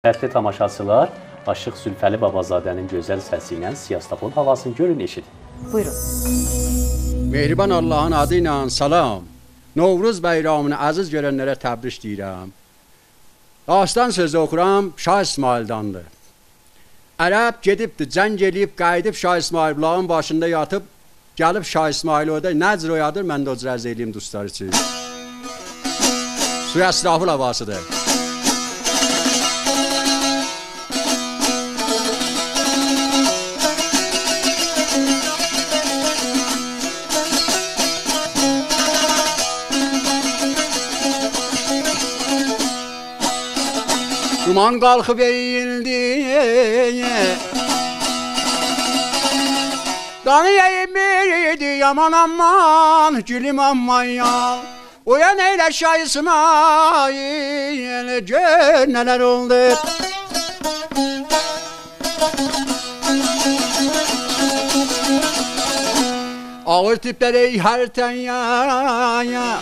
Hərtli tamaşaçılar, Aşıq Zülfəli Babazadənin gözəl səsi ilə Siyastapol havasını görün, eşidin. Buyurun. Mehriban Allah'ın adıyla salam. Novruz bayramını aziz görenlere təbrik deyirəm. Dastan sözü okuram Şah İsmail'dandır. Ərəb gedibdi, cəng eləyib, qayıdıb Şah İsmail bulağın başında yatıb, gəlib Şah İsmail orada nəcr oyadır, mən də o cür ərz eləyim dostlar üçün. Siyastapol havasıdır. Duman kalkıp eğildi, kanı eğildi, yaman aman, gülüm aman ya. Uyan eyle Şah İsmail, neler oldu. Ağır tipleri harten ya.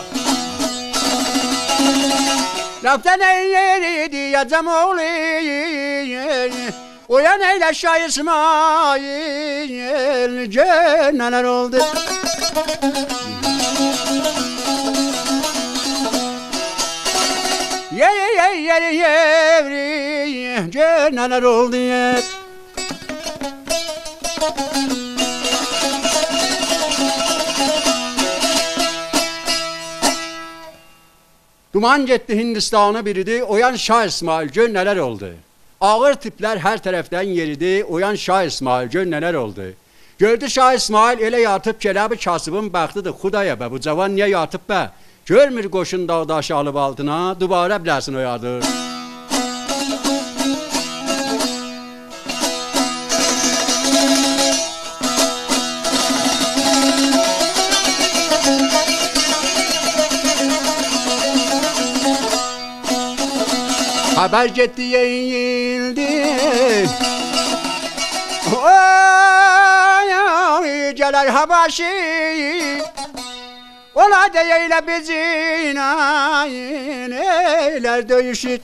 Laftan eğri diyeceğim oğlu, uyan eyle Şah İsmail, neler oldu. Yeri neler oldu. Duman getdi Hindistan'a biridi, oyan Şah İsmail, gör neler oldu. Ağır tipler her taraftan yeridi, oyan Şah İsmail, gör neler oldu. Gördü Şah İsmail elə yatıp Cənabi kasıbın baxtıdır, Xudaya be, bu cavan niye yatıp be? Görmür qoşun dağdaşı alıp altına, dubara biləsin oyadır. Haber gitti yayıldı. Oy Celal Habaşi, ola deyle bizin eyler dövüşür.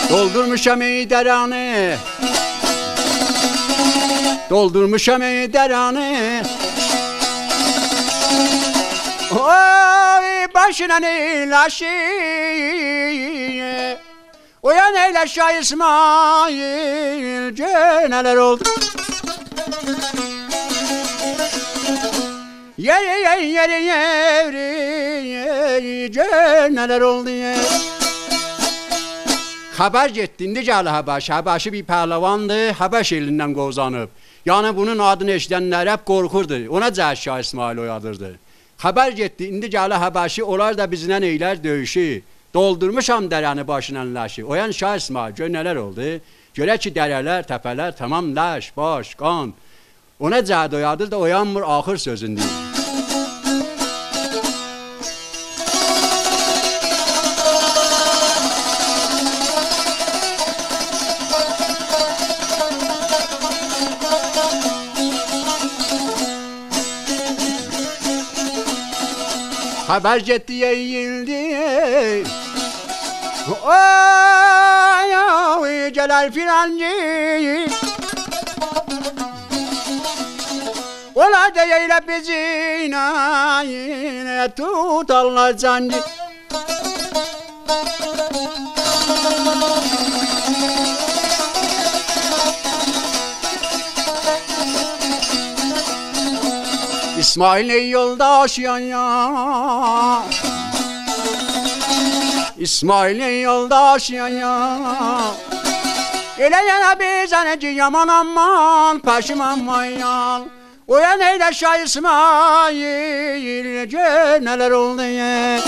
Doldurmuşam deranı, doldurmuşam deranı. Oy başına neylaşı, uyan eyle Şah İsmail, neler oldu. Yeri neler oldu. Haber getdindi gəli Habaş, Habaşı bir pəhləvandı, Habaş elindən qozanıb. Yani bunun adını eşidənlər hep qorxurdu, ona cəhət Şah İsmail oyadırdı. Haber getdi, indi gəli Habaşı, onlar da bizlə eylər döyüşü. Doldurmuşam dərəni başından laşı. Oyan Şah İsmail, gör neler oldu. Görə ki dərələr, təpələr, tamam laş, baş, qan. Ona cəhət oyadır da oyanmır axır sözündür. Haber getdi yayıldı. Oy Celal filancı, ola deyle bizin tutarlar cancı. İsmail ey yoldaş ya, İsmail ey yoldaş ya. Ele yana bizaneci yaman aman, paşım aman yan. Uyan eyle Şah İsmail, neler oldu ya.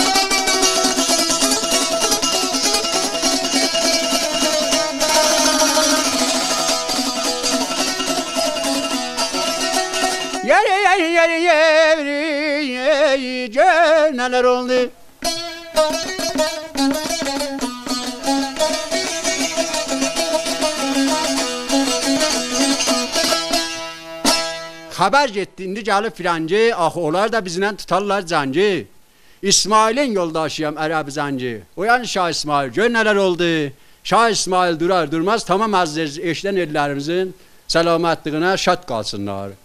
Yeri neler oldu. Xəbər getdi, indi gəlib filancı, axı onlar da bizlə tutarlar cəngə. İsmailin yoldaşıyam Ərəb Zəngi. O yani Şah İsmail. Gör neler oldu. Şah İsmail durar durmaz tamam aziz eşidən ellərimizin selamətliyinə şad qalsınlar.